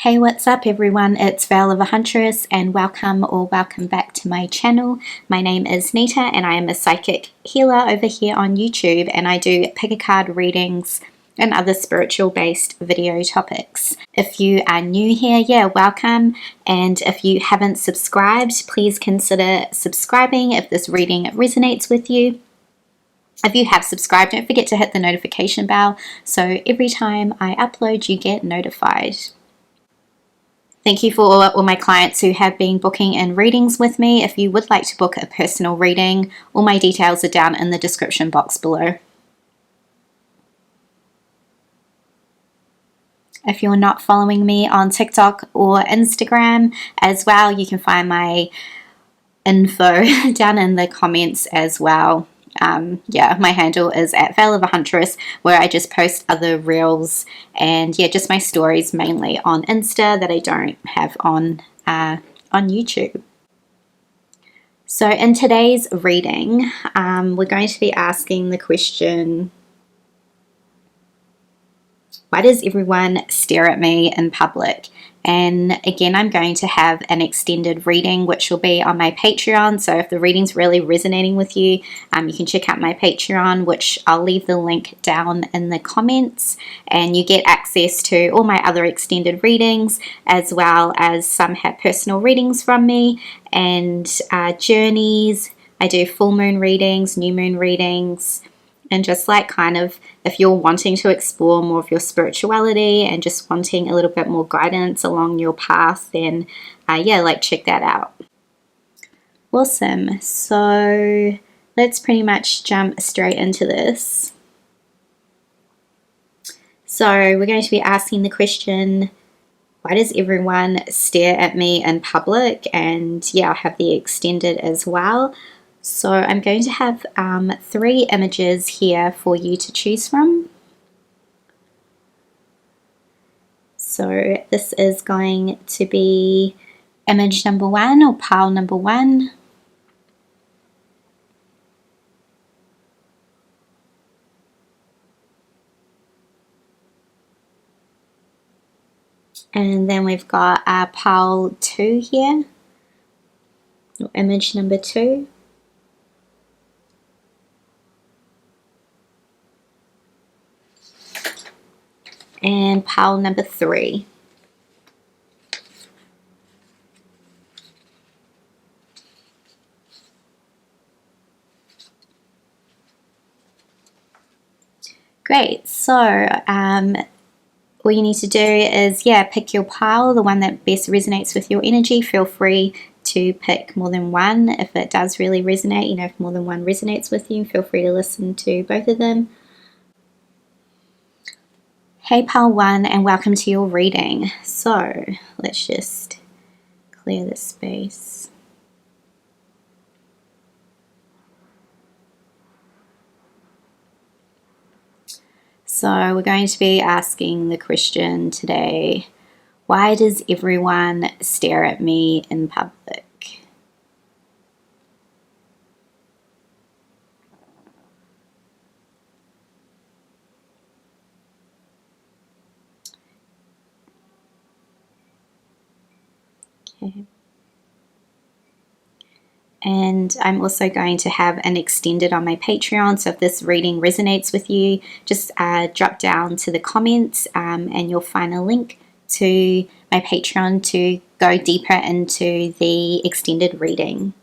Hey, what's up everyone? It's Veil of Huntress and welcome or welcome back to my channel. My name is Nita and I am a psychic healer over here on YouTube, and I do pickacard readings and other spiritual based video topics. If you are new here, welcome, and if you haven't subscribed, please consider subscribing if this reading resonates with you. If you have subscribed, don't forget to hit the notification bell so every time I upload you get notified. Thank you for all my clients who have been booking in readings with me. If you would like to book a personal reading, all my details are down in the description box below. If you're not following me on TikTok or Instagram as well, you can find my info down in the comments as well. My handle is at Veil of Huntress, where I just post other reels and just my stories mainly on Insta that I don't have on YouTube. So in today's reading, we're going to be asking the question, why does everyone stare at me in public? And again, I'm going to have an extended reading, which will be on my Patreon. So if the reading's really resonating with you, you can check out my Patreon, which I'll leave the link down in the comments. And you get access to all my other extended readings, as well as some have personal readings from me and journeys. I do full moon readings, new moon readings. And just like kind of if you're wanting to explore more of your spirituality and just wanting a little bit more guidance along your path, then check that out. Awesome. So let's pretty much jump straight into this. So we're going to be asking the question, why does everyone stare at me in public? And I'll have the extended as well. So I'm going to have 3 images here for you to choose from. So this is going to be image number 1 or pile number 1. And then we've got pile 2 here, or image number 2. And pile number 3. Great, so all you need to do is pick your pile, the one that best resonates with your energy. Feel free to pick more than one if it does really resonate. If more than one resonates with you, feel free to listen to both of them. Hey pile 1, and welcome to your reading. So let's just clear the space. So we're going to be asking the question today, why does everyone stare at me in public? Okay. And I'm also going to have an extended on my Patreon, so if this reading resonates with you, just drop down to the comments and you'll find a link to my Patreon to go deeper into the extended reading.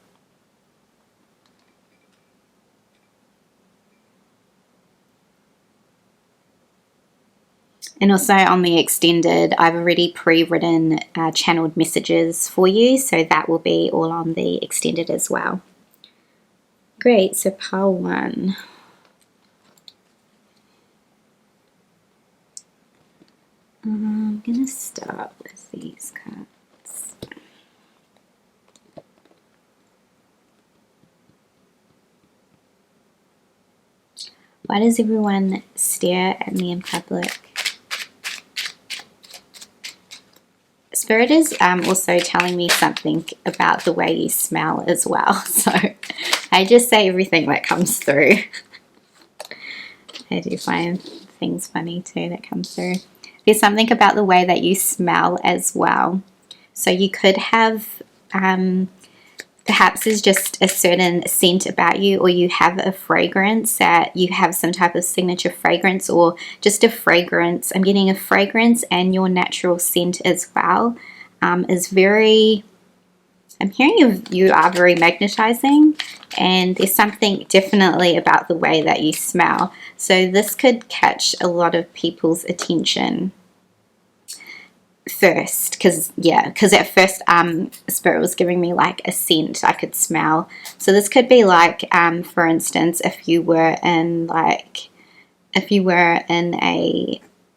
And also on the extended, I've already pre-written channeled messages for you, so that will be all on the extended as well. Great, so pile 1. I'm going to start with these cards. Why does everyone stare at me in public? Spirit is also telling me something about the way you smell as well. So I just say everything that comes through. I do find things funny too that come through. there's something about the way that you smell as well. So you could have perhaps there's just a certain scent about you, or you have a fragrance that you have some type of signature fragrance, or just a fragrance. I'm getting a fragrance, and your natural scent as well is very, I'm hearing you are very magnetizing, and there's something definitely about the way that you smell. So this could catch a lot of people's attention first, because at first Spirit was giving me like a scent I could smell. So this could be like for instance, if you were in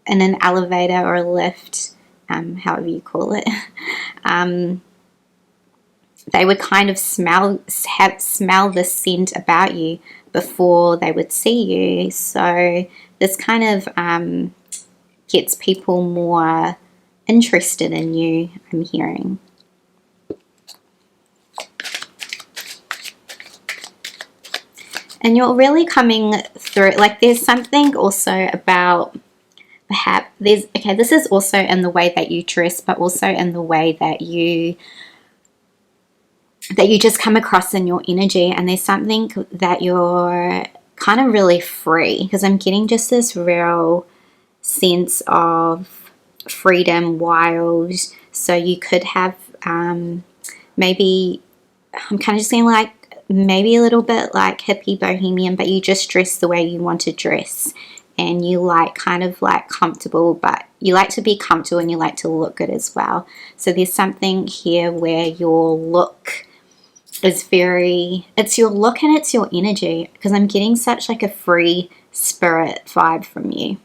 an elevator or a lift, however you call it, they would kind of smell the scent about you before they would see you. So this kind of gets people more interested in you, I'm hearing. And you're really coming through, like there's something also about perhaps this is also in the way that you dress, but also in the way that you just come across in your energy. And there's something that you're kind of really free, because I'm getting just this real sense of freedom, wild. So you could have maybe, I'm kind of just saying like maybe a little bit like hippie bohemian, but you just dress the way you want to dress, and you like kind of like comfortable, but you like to be comfortable and you like to look good as well. So there's something here where your look is it's your look and it's your energy, because I'm getting such like a free spirit vibe from you.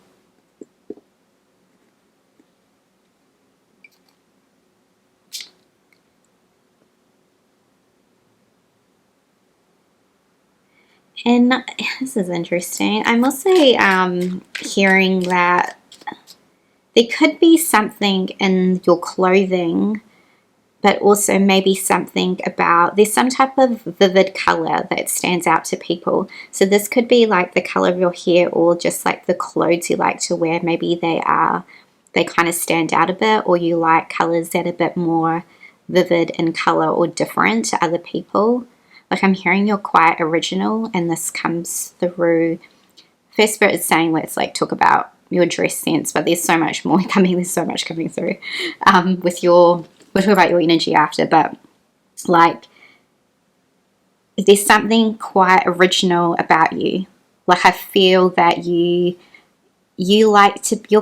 And this is interesting. I'm also hearing that there could be something in your clothing, but also maybe something about, there's some type of vivid color that stands out to people. So this could be like the color of your hair, or just like the clothes you like to wear. Maybe they kind of stand out a bit, or you like colors that are a bit more vivid in color or different to other people. Like I'm hearing you're quite original, and this comes through. First Spirit is saying let's like talk about your dress sense, but there's so much more coming. There's so much coming through we'll talk about your energy after, but like there's something quite original about you. Like I feel that you're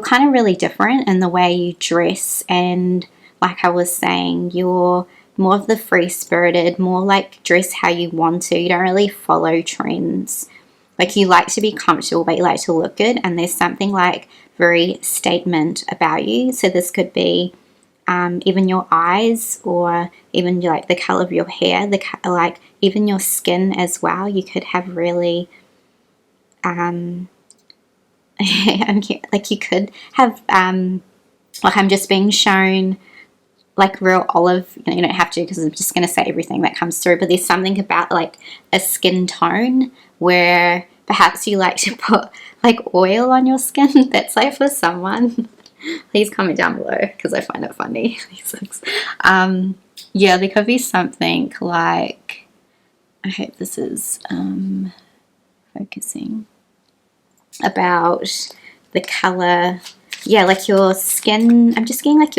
kind of really different in the way you dress, and like I was saying, you're more of the free-spirited, more like dress how you want to. You don't really follow trends. Like you like to be comfortable, but you like to look good, and there's something like very statement about you. So this could be even your eyes, or even like the color of your hair, like even your skin as well. You could have really like you could have like I'm just being shown like real olive, you don't have to, because I'm just going to say everything that comes through, but there's something about like a skin tone where perhaps you like to put like oil on your skin. That's like for someone. Please comment down below, because I find it funny. Yeah, there could be something like, I hope this is focusing, about the color. Yeah, like your skin. I'm just getting like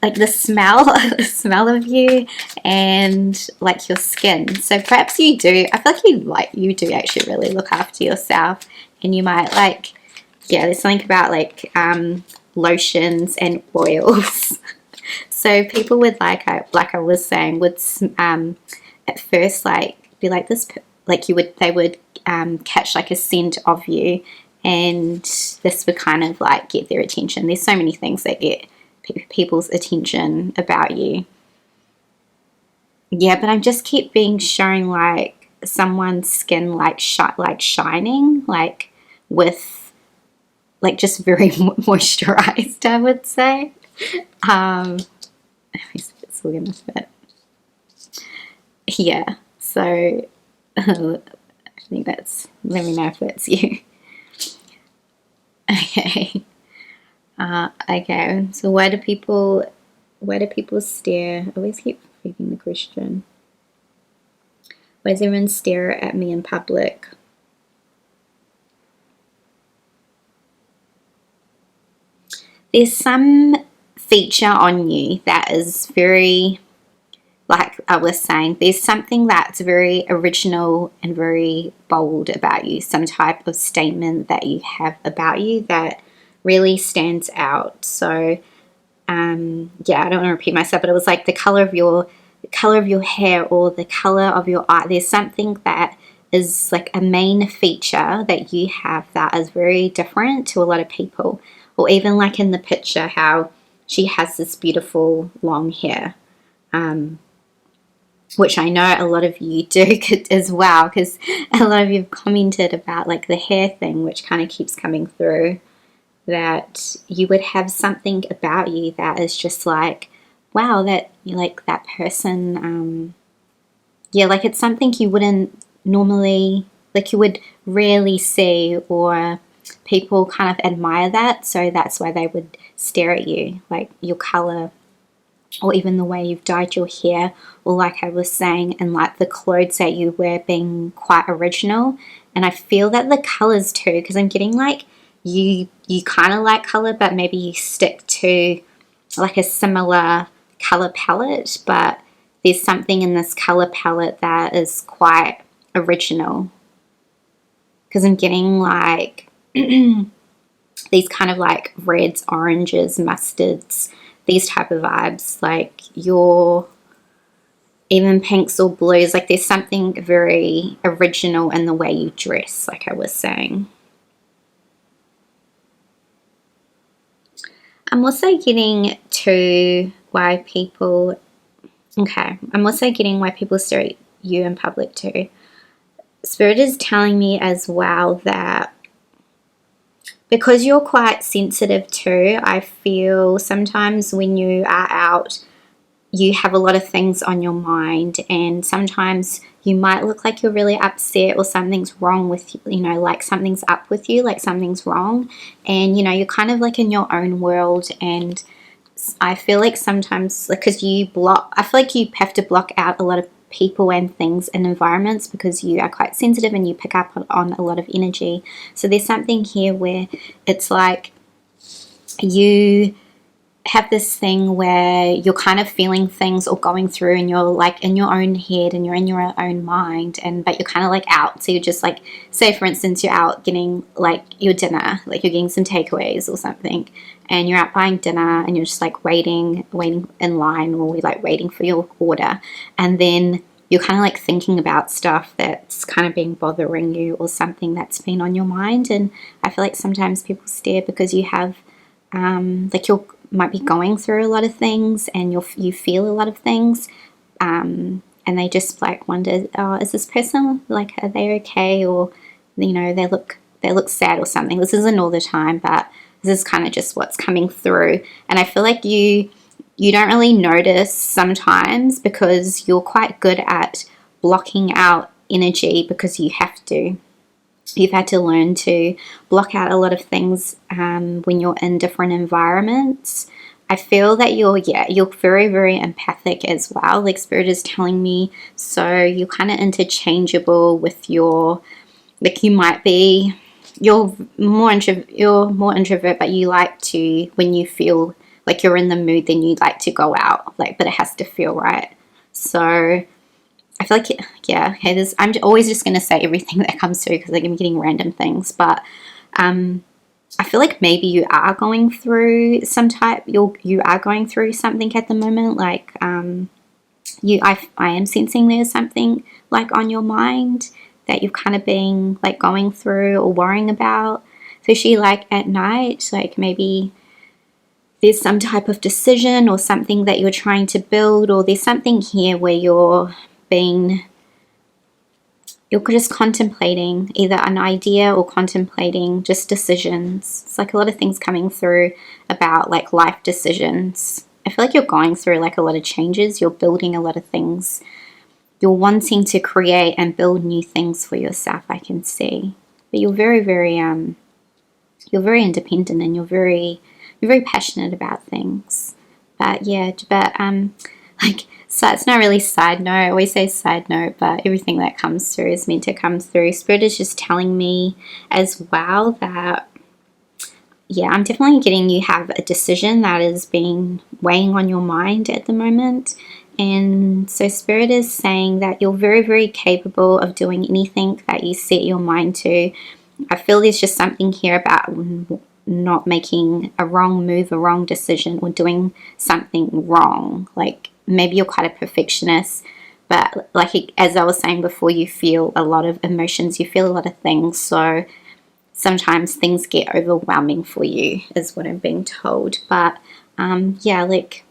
like the smell the smell of you, and like your skin. So perhaps you do, I feel like you do actually really look after yourself, and you might like, yeah, there's something about like lotions and oils. So people would like I was saying, would at first like be like this, like they would catch like a scent of you, and this would kind of like get their attention. There's so many things that get people's attention about you. Yeah, but I just keep being shown like someone's skin like shining, like with like just very moisturized, I would say. Let me see if it's all gonna fit. Yeah, so I think that's, let me know if that's you. Okay. Okay, so why do people stare? I always keep reading the question. Why does everyone stare at me in public? There's some feature on you that is very, like I was saying, there's something that's very original and very bold about you, some type of statement that you have about you that really stands out. So yeah, I don't want to repeat myself, but it was like the color of your hair or the color of your eye. There's something that is like a main feature that you have that is very different to a lot of people. Or even like in the picture, how she has this beautiful long hair, which I know a lot of you do as well, because a lot of you have commented about like the hair thing, which kind of keeps coming through, that you would have something about you that is just like, wow, that you like that person. Yeah, like it's something you wouldn't normally, like you would rarely see, or people kind of admire that, so that's why they would stare at you, like your color, or even the way you've dyed your hair, or like I was saying, and like the clothes that you wear being quite original. And I feel that the colors too, because I'm getting like you kind of like color, but maybe you stick to like a similar color palette, but there's something in this color palette that is quite original, because I'm getting like these kind of like reds, oranges, mustards, these type of vibes, like your even pinks or blues. Like there's something very original in the way you dress, like I was saying. I'm also getting to why people, okay, I'm also getting why people stare at you in public too. Spirit is telling me as well that because you're quite sensitive too, I feel sometimes when you are out, you have a lot of things on your mind, and sometimes you might look like you're really upset or something's wrong with you, you know, like something's up with you, like something's wrong, and you know, you're kind of like in your own world. And I feel like sometimes, like, because I feel like you have to block out a lot of people and things and environments because you are quite sensitive and you pick up on a lot of energy. So there's something here where it's like you have this thing where you're kind of feeling things or going through, and you're like in your own head and you're in your own mind, and but you're kind of like out. So you're just like, say for instance, you're out getting like your dinner, like you're getting some takeaways or something, and you're out buying dinner and you're just like waiting in line, or like waiting for your order, and then you're kind of like thinking about stuff that's kind of been bothering you or something that's been on your mind. And I feel like sometimes people stare because you have like you're might be going through a lot of things, and you feel a lot of things, and they just like wonder, oh, is this person, like, are they okay, or you know, they look sad or something. This isn't all the time, but this is kind of just what's coming through. And I feel like you don't really notice sometimes because you're quite good at blocking out energy, because you have to. You've had to learn to block out a lot of things when you're in different environments. I feel that you're very, very empathic as well. Like Spirit is telling me, so you're kind of interchangeable with your, like you might be, you're more introvert, but you like to, when you feel like you're in the mood, then you like to go out, like, but it has to feel right. So I feel like, yeah, okay, I'm always just going to say everything that comes through because like, I'm getting random things, but I feel like maybe you are going through you are going through something at the moment, like I am sensing there's something like on your mind that you've kind of been like going through or worrying about, especially like at night, like maybe there's some type of decision or something that you're trying to build, or there's something here where you're just contemplating either an idea or contemplating just decisions. It's like a lot of things coming through about like life decisions. I feel like you're going through like a lot of changes. You're building a lot of things. You're wanting to create and build new things for yourself, I can see. But you're very, very you're very independent, and you're you're very passionate about things. But yeah, but like, so it's not really side note. I always say side note, but everything that comes through is meant to come through. Spirit is just telling me as well that, yeah, I'm definitely getting you have a decision that is being weighing on your mind at the moment. And so Spirit is saying that you're very, very capable of doing anything that you set your mind to. I feel there's just something here about not making a wrong move, a wrong decision, or doing something wrong. Like, maybe you're quite a perfectionist, but like, as I was saying before, you feel a lot of emotions, you feel a lot of things. So sometimes things get overwhelming for you, is what I'm being told. But yeah, like,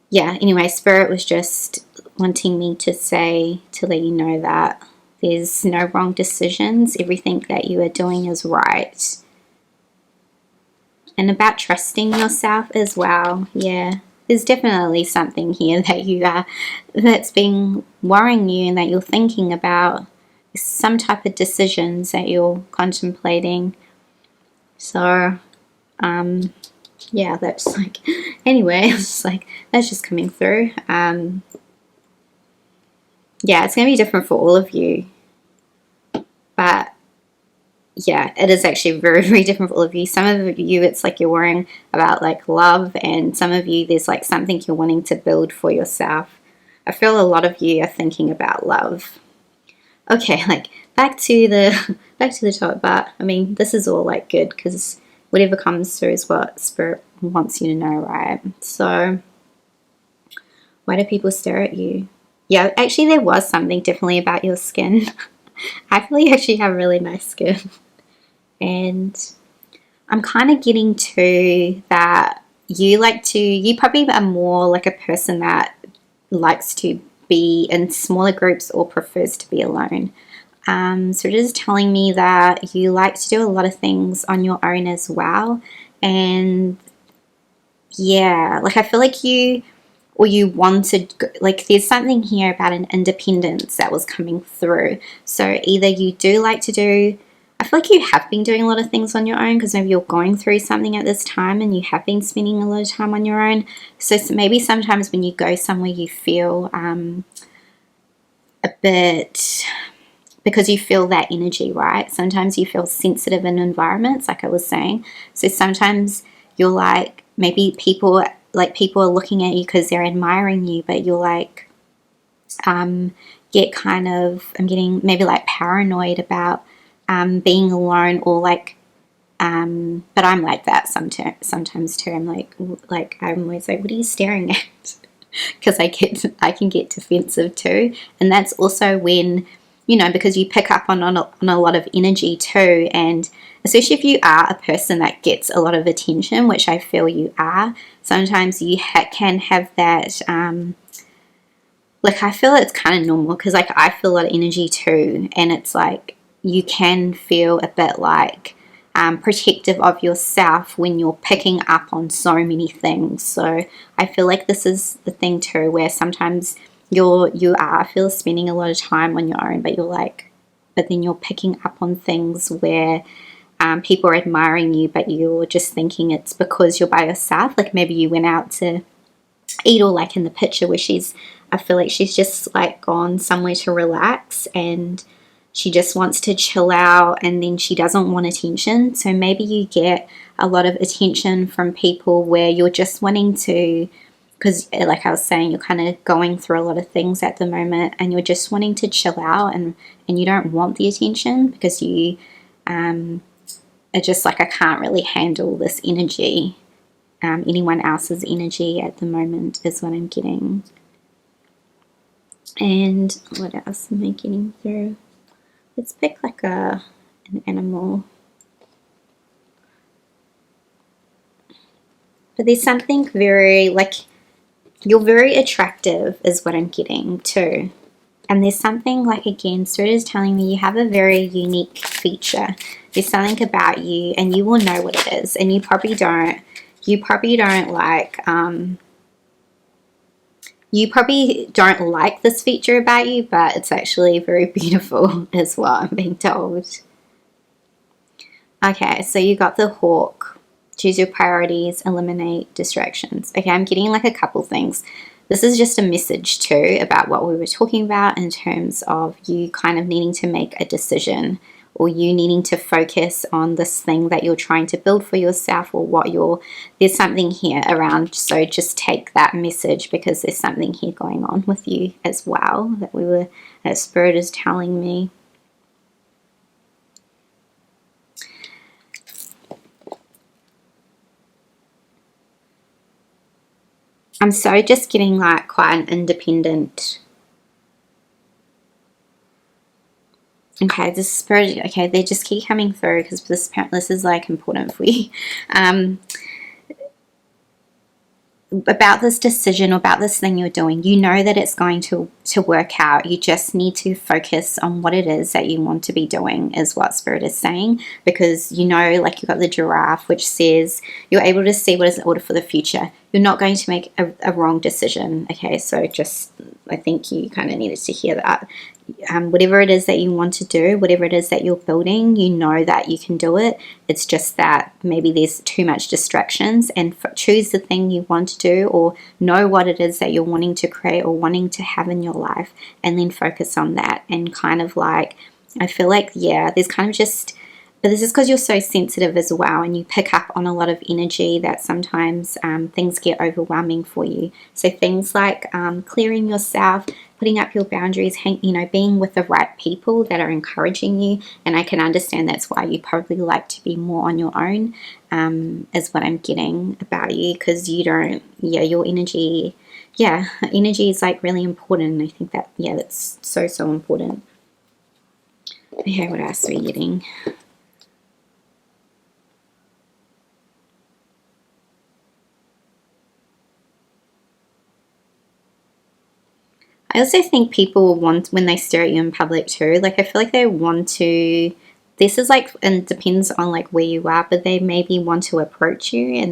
yeah, anyway, Spirit was just wanting me to say, to let you know that there's no wrong decisions. Everything that you are doing is right. And about trusting yourself as well. Yeah, there's definitely something here that you are, that's been worrying you and that you're thinking about. Some type of decisions that you're contemplating. So, yeah, that's like, anyway, it's like, that's just coming through. Yeah, it's going to be different for all of you. But yeah, it is actually very, very different for all of you. Some of you, it's like you're worrying about like love, and some of you, there's like something you're wanting to build for yourself. I feel a lot of you are thinking about love. Okay, like back to the top, but I mean, this is all like good, because whatever comes through is what Spirit wants you to know, right? So why do people stare at you? Yeah, actually there was something differently about your skin. I feel you actually have really nice skin. And I'm kind of getting to that you probably are more like a person that likes to be in smaller groups or prefers to be alone. So it is telling me that you like to do a lot of things on your own as well. And yeah, like I feel like you wanted, like there's something here about an independence that was coming through. So either you do like to do, I feel like you have been doing a lot of things on your own, because maybe you're going through something at this time and you have been spending a lot of time on your own. So maybe sometimes when you go somewhere you feel a bit, because you feel that energy, right? Sometimes you feel sensitive in environments, like I was saying. So sometimes you're like, maybe people are looking at you because they're admiring you, but you're like, get kind of, I'm getting maybe like paranoid about being alone, or like, but I'm like that sometimes too. I'm like I'm always like, what are you staring at? Because I can get defensive too. And that's also when, you know, because you pick up on a lot of energy too. And especially if you are a person that gets a lot of attention, which I feel you are, sometimes you can have that, like I feel it's kind of normal, because like I feel a lot of energy too. And it's like you can feel a bit like protective of yourself when you're picking up on so many things. So I feel like this is the thing too, where sometimes I feel spending a lot of time on your own, but then you're picking up on things where people are admiring you, but you're just thinking it's because you're by yourself. Like maybe you went out to eat, or like in the picture where I feel like she's just like gone somewhere to relax, and she just wants to chill out, and then she doesn't want attention. So maybe you get a lot of attention from people where you're just wanting to, because like I was saying, you're kind of going through a lot of things at the moment, and you're just wanting to chill out, and you don't want the attention, because you are just like, I can't really handle this energy, anyone else's energy at the moment, is what I'm getting. And what else am I getting through? Let's pick like an animal. But there's something very, like, you're very attractive is what I'm getting too. And there's something like, again, Spirit is telling me you have a very unique feature. There's something about you, and you will know what it is. And you probably don't like, you probably don't like this feature about you, but it's actually very beautiful is what I'm being told. Okay, so you got the hawk. Choose your priorities, eliminate distractions. Okay, I'm getting like a couple things. This is just a message too about what we were talking about in terms of you kind of needing to make a decision, or you needing to focus on this thing that you're trying to build for yourself, or what you're, there's something here around. So just take that message, because there's something here going on with you as well that Spirit is telling me. I'm so just getting like quite an independent. Okay, this Spirit, okay, they just keep coming through because this is like important for you. About this decision, or about this thing you're doing, you know that it's going to work out. You just need to focus on what it is that you want to be doing, is what Spirit is saying, because you know, like you've got the giraffe, which says you're able to see what is in order for the future. You're not going to make a wrong decision. Okay, so just, I think you kind of needed to hear that. Whatever it is that you want to do, whatever it is that you're building, you know that you can do it. It's just that maybe there's too much distractions, and choose the thing you want to do, or know what it is that you're wanting to create or wanting to have in your life, and then focus on that. And kind of like, I feel like, yeah, there's kind of just, but this is because you're so sensitive as well, and you pick up on a lot of energy that sometimes things get overwhelming for you. So things like clearing yourself, putting up your boundaries, being with the right people that are encouraging you. And I can understand that's why you probably like to be more on your own, is what I'm getting about you, because you don't, your energy, energy is like really important. And I think that, that's so, so important. Okay, what else are we getting? I also think people want, when they stare at you in public too, like I feel like they want to, this is like, and it depends on like where you are, but they maybe want to approach you,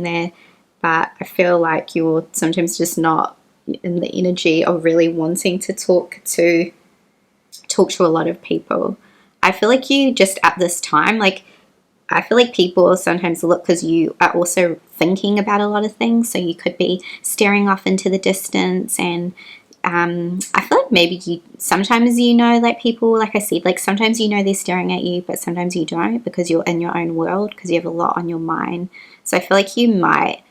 but I feel like you're sometimes just not in the energy of really wanting to talk to a lot of people. I feel like you just at this time, like I feel like people sometimes look, because you are also thinking about a lot of things, so you could be staring off into the distance. And I feel like maybe sometimes like people, like I said, like sometimes they're staring at you, but sometimes you don't, because you're in your own world, because you have a lot on your mind. So I feel like you might,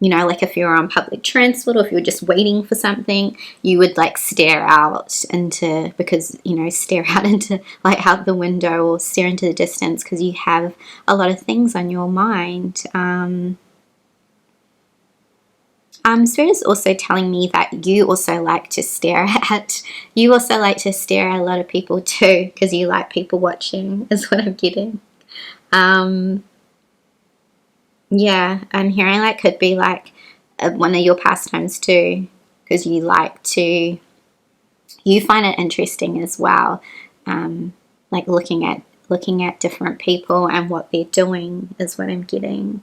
like if you're on public transport, or if you're just waiting for something, you would like stare out into, stare out into like out the window, or stare into the distance, because you have a lot of things on your mind. Spirit is also telling me that you also like to stare at a lot of people too, because you like people watching, is what I'm getting. Yeah, I'm hearing like could be like one of your pastimes too, because you find it interesting as well, like looking at different people and what they're doing, is what I'm getting.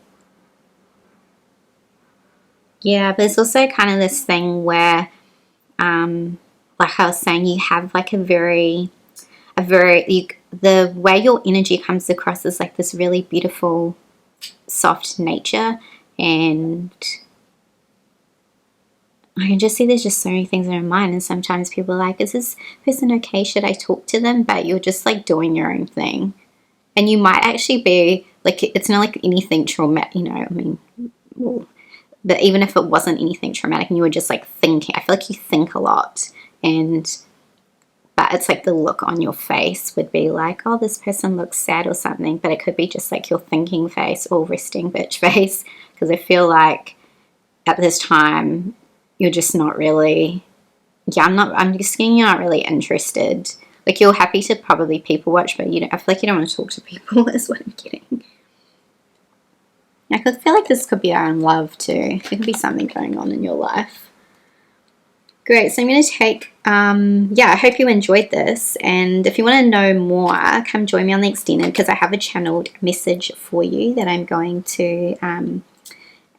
Yeah, but it's also kind of this thing where, like I was saying, you have like the way your energy comes across is like this really beautiful, soft nature. And I can just see there's just so many things in your mind. And sometimes people are like, is this person okay? Should I talk to them? But you're just like doing your own thing. And you might actually be like, it's not like anything traumatic, but even if it wasn't anything traumatic and you were just like thinking, I feel like you think a lot, but it's like the look on your face would be like, oh, this person looks sad or something, but it could be just like your thinking face or resting bitch face, because I feel like at this time you're just not really, I'm just getting you're not really interested. Like you're happy to probably people watch, but I feel like you don't want to talk to people, is what I'm getting. I could feel like this could be around love too. There could be something going on in your life. Great, so I'm going to take, I hope you enjoyed this. And if you want to know more, come join me on the extended, because I have a channeled message for you that I'm going to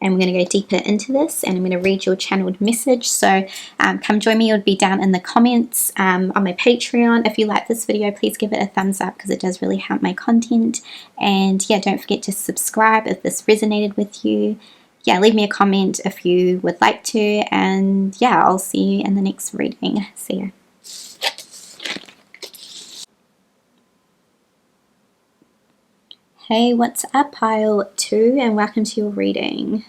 and we're going to go deeper into this, and I'm going to read your channeled message. So come join me. It'll be down in the comments on my Patreon. If you like this video, please give it a thumbs up because it does really help my content. And yeah, don't forget to subscribe if this resonated with you. Yeah, leave me a comment if you would like to, and yeah, I'll see you in the next reading. See ya. Hey, what's up, pile 2, and welcome to your reading.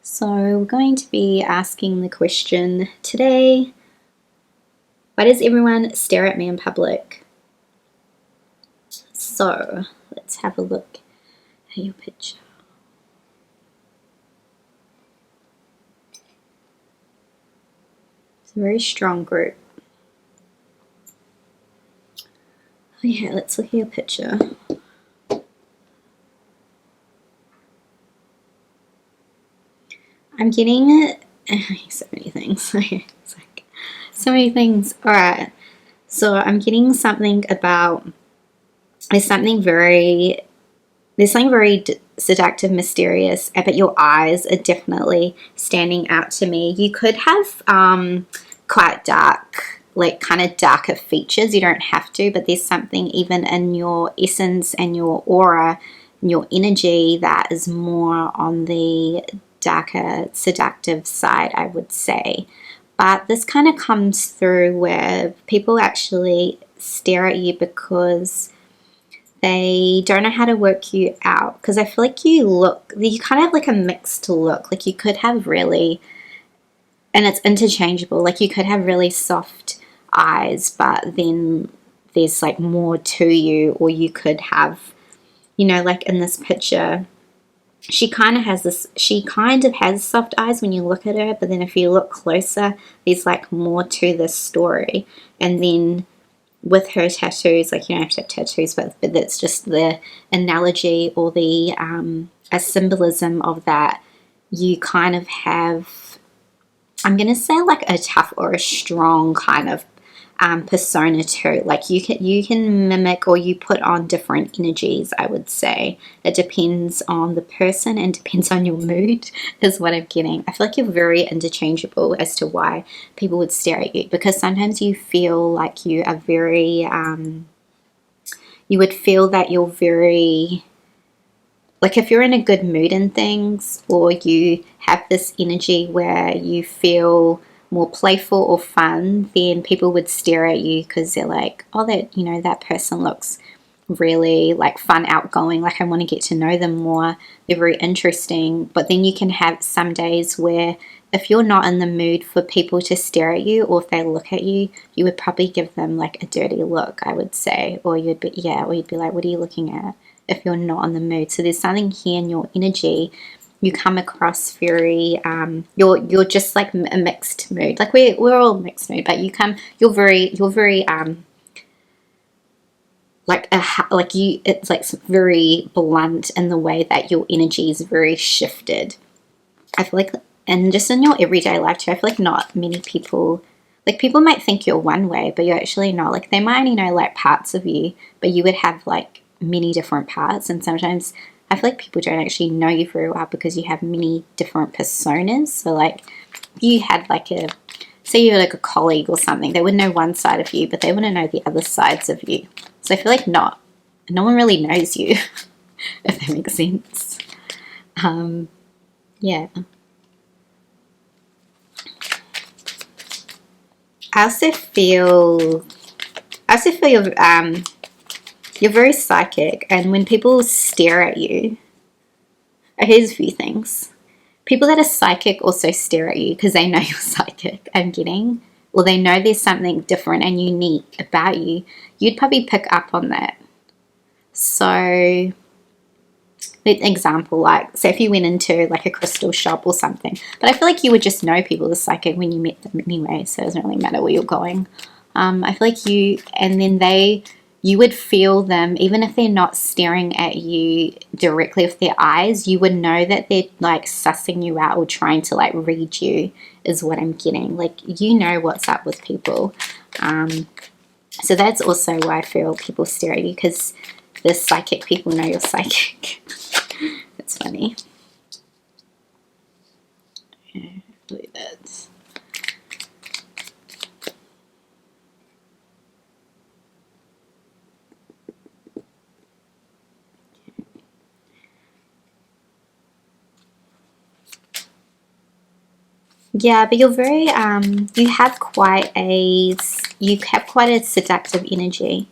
So we're going to be asking the question today, why does everyone stare at me in public? So let's have a look at your picture. It's a very strong group. Oh yeah, let's look at your picture. I'm getting so many things. It's like so many things. All right. So I'm getting something about there's something very seductive, mysterious, but your eyes are definitely standing out to me. You could have quite dark, like kind of darker features. You don't have to, but there's something even in your essence and your aura, and your energy that is more on the darker, seductive side, I would say. But this kind of comes through where people actually stare at you because they don't know how to work you out. Because I feel like you kind of have like a mixed look. Like you could have really, and it's interchangeable, like you could have really soft eyes, but then there's like more to you. Or you could have, you know, like in this picture, she kind of has soft eyes when you look at her, but then if you look closer, there's like more to this story. And then with her tattoos, like you don't have to have tattoos, but that's just the analogy or the a symbolism of that. You kind of have, I'm gonna say like a tough or a strong kind of persona too. Like you can mimic, or you put on different energies, I would say. It depends on the person and depends on your mood is what I'm getting. I feel like you're very interchangeable as to why people would stare at you, because sometimes you feel like you are very you would feel that you're very, like if you're in a good mood and things, or you have this energy where you feel more playful or fun, then people would stare at you because they're like, oh, that, you know, that person looks really like fun, outgoing, like I want to get to know them more, they're very interesting. But then you can have some days where if you're not in the mood for people to stare at you, or if they look at you, you would probably give them like a dirty look, I would say. Or you'd be like, what are you looking at, if you're not in the mood. So there's something here in your energy. You come across very you're just like a mixed mood. Like we're all mixed mood, but you're very it's like very blunt in the way that your energy is very shifted. I feel like, and just in your everyday life too, I feel like not many people, like people might think you're one way, but you're actually not. Like they might only know like parts of you, but you would have like many different parts. And sometimes I feel like people don't actually know you very well because you have many different personas. So like you had like say you're like a colleague or something, they would know one side of you, but they wouldn't know the other sides of you. So I feel like no one really knows you, if that makes sense. Yeah. I also feel you're very psychic, and when people stare at you, here's a few things. People that are psychic also stare at you because they know you're psychic, I'm getting. Or they know there's something different and unique about you. You'd probably pick up on that. So, an example, like, say if you went into like a crystal shop or something, but I feel like you would just know people are psychic when you met them anyway, so it doesn't really matter where you're going. I feel like you would feel them, even if they're not staring at you directly with their eyes, you would know that they're like sussing you out or trying to like read you, is what I'm getting. Like, you know what's up with people. So that's also why I feel people stare at you, because the psychic people know you're psychic. That's funny. Yeah, believe it. Yeah, but you're very you have quite a seductive energy.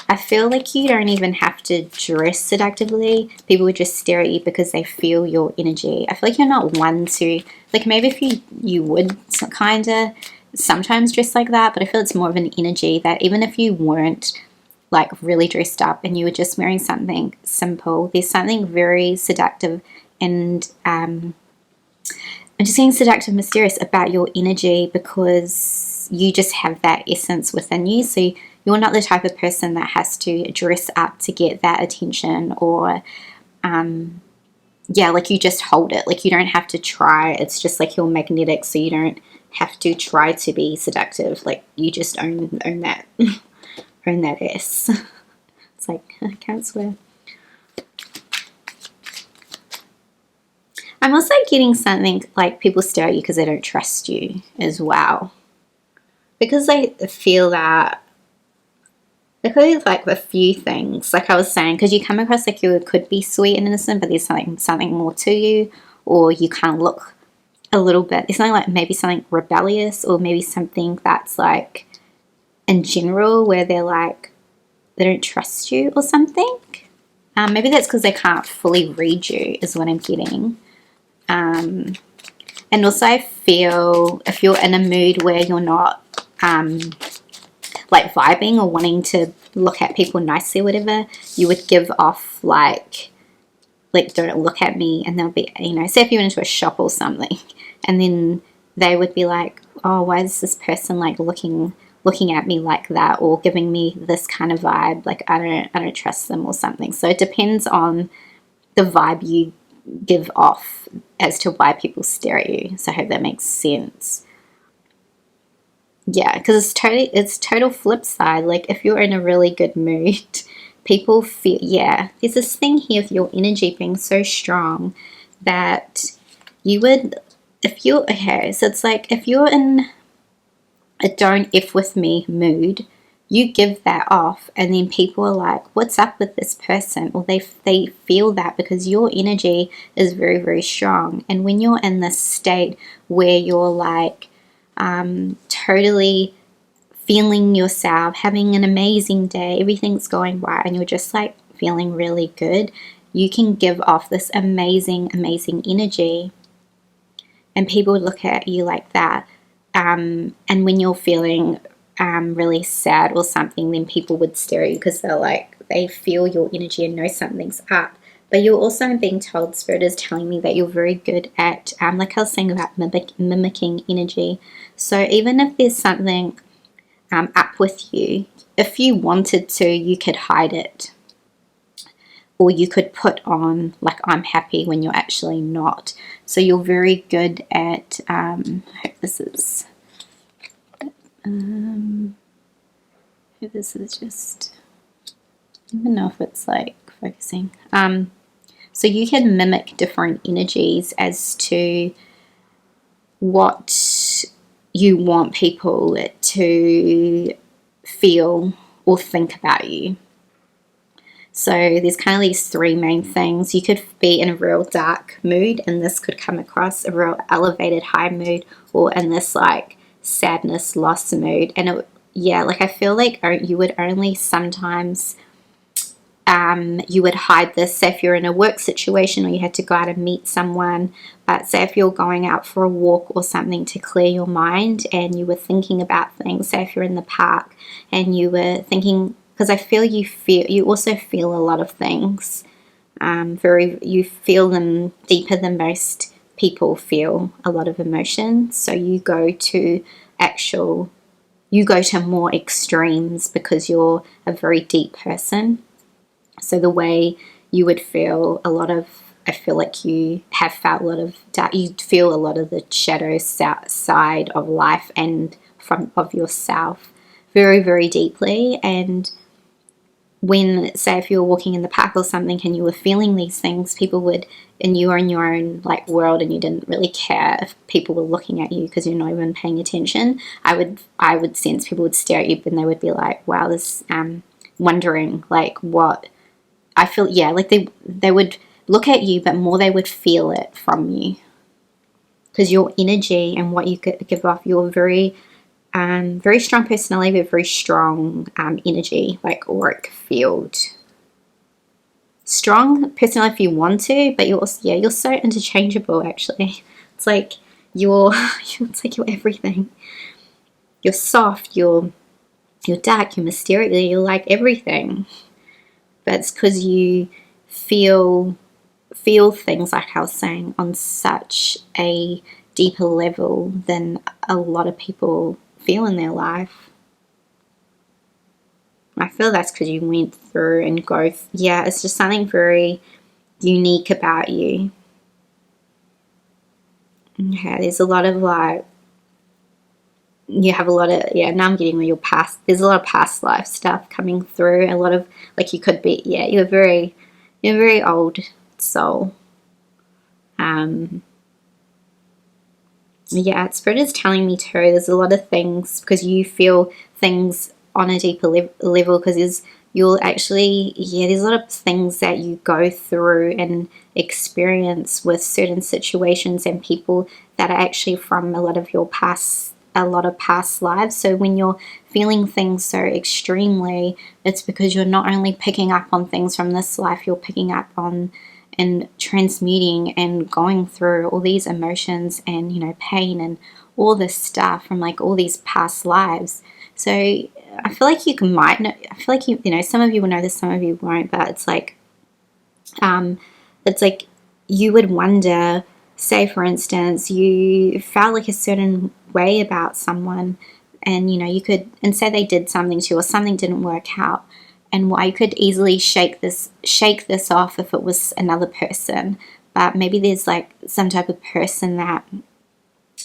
I feel like you don't even have to dress seductively. People would just stare at you because they feel your energy. I feel like you're not one to, like, maybe if you would kind of sometimes dress like that, but I feel it's more of an energy that even if you weren't like really dressed up and you were just wearing something simple, there's something very seductive and I'm just getting seductive, mysterious about your energy because you just have that essence within you. So you're not the type of person that has to dress up to get that attention or, yeah, like you just hold it. Like you don't have to try. It's just like you're magnetic, so you don't have to try to be seductive. Like you just own that, own that ass. It's like, I can't swear. I'm also getting something like people stare at you because they don't trust you as well. Because they feel that, there could be like a few things, like I was saying, because you come across like you could be sweet and innocent, but there's something more to you, or you kind of look a little bit, there's something like maybe something rebellious, or maybe something that's like in general where they're like, they don't trust you or something. Maybe that's because they can't fully read you is what I'm getting. And also I feel if you're in a mood where you're not like vibing or wanting to look at people nicely or whatever, you would give off like don't look at me, and they'll be, you know, say if you went into a shop or something and then they would be like, oh, why is this person like looking at me like that, or giving me this kind of vibe, like I don't trust them or something. So it depends on the vibe you give off as to why people stare at you. So I hope that makes sense. Yeah, because it's total flip side. Like if you're in a really good mood, people feel, yeah, there's this thing here with your energy being so strong that you would, if you're, okay, so it's like if you're in a don't F with me mood, you give that off, and then people are like, what's up with this person? Or they feel that because your energy is very, very strong. And when you're in this state where you're like totally feeling yourself, having an amazing day, everything's going right, and you're just like feeling really good, you can give off this amazing, amazing energy, and people would look at you like that. And when you're feeling really sad or something, then people would stare at you because they're like, they feel your energy and know something's up. But you're also being told, Spirit is telling me that you're very good at, like I was saying about mimicking energy. So even if there's something up with you, if you wanted to, you could hide it. Or you could put on, like, I'm happy when you're actually not. So you're very good at, I hope this is, this is just, I don't even know if it's like focusing. So you can mimic different energies as to what you want people to feel or think about you. So there's kind of these three main things. You could be in a real dark mood, and this could come across a real elevated high mood, or in this like sadness, loss mood. And it, yeah, like I feel like you would only sometimes, you would hide this. Say if you're in a work situation or you had to go out and meet someone, but say if you're going out for a walk or something to clear your mind and you were thinking about things, say if you're in the park and you were thinking, because I feel you also feel a lot of things. You feel them deeper than most people feel a lot of emotions. So you go to more extremes because you're a very deep person. So the way you would feel I feel like you have felt a lot of dark, you feel a lot of the shadow side of life and of yourself very, very deeply. And when, say, if you were walking in the park or something and you were feeling these things, people would, and you were in your own like world and you didn't really care if people were looking at you because you're not even paying attention, I would sense people would stare at you and they would be like, wow, this wondering like what I feel. Yeah, like they would look at you, but more they would feel it from you, because your energy and what you give off, you're very strong personality, but very strong energy, like auric field. Strong personality if you want to, but you're also, yeah, you're so interchangeable actually. It's like it's like you're everything. You're soft, you're dark, you're mysterious, you're like everything. But it's because you feel things, like I was saying, on such a deeper level than a lot of people feel in their life. I feel that's because you went through and yeah, it's just something very unique about you. Okay, there's a lot of like, you have a lot of, yeah, now I'm getting your past, there's a lot of past life stuff coming through, a lot of, like, you could be, yeah, you're a very old soul. Yeah, Spirit is telling me too, there's a lot of things, because you feel things on a deeper level, because you'll actually, yeah, there's a lot of things that you go through and experience with certain situations and people that are actually from a lot of past lives. So when you're feeling things so extremely, it's because you're not only picking up on things from this life, you're picking up on and transmuting and going through all these emotions and, you know, pain and all this stuff from like all these past lives. So I feel like you might know, I feel like you know, some of you will know this, some of you won't, but it's like you would wonder, say for instance, you felt like a certain way about someone, and you know, you could, and say they did something to you or something didn't work out, and why you could easily shake this off if it was another person. But maybe there's like some type of person that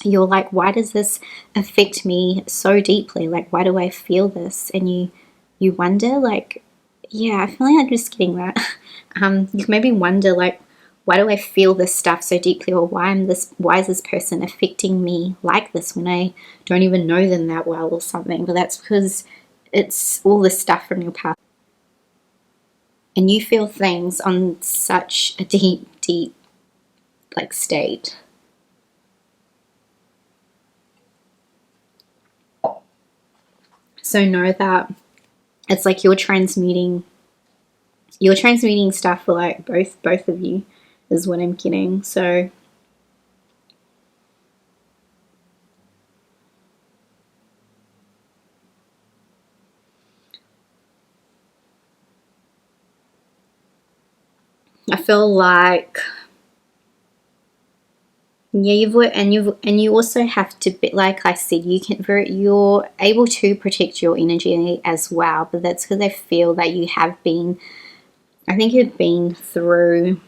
you're like, why does this affect me so deeply? Like, why do I feel this? And you wonder, like, yeah, I feel like I'm just getting that. You can maybe wonder, like, why do I feel this stuff so deeply, or why is this person affecting me like this when I don't even know them that well or something? But that's because it's all this stuff from your past. And you feel things on such a deep, like, state. So know that it's like you're transmuting stuff for like both of you, is what I'm getting. So I feel like, yeah, you also have to be, like I said, you're able to protect your energy as well, but that's because I feel that you have been, I think you've been through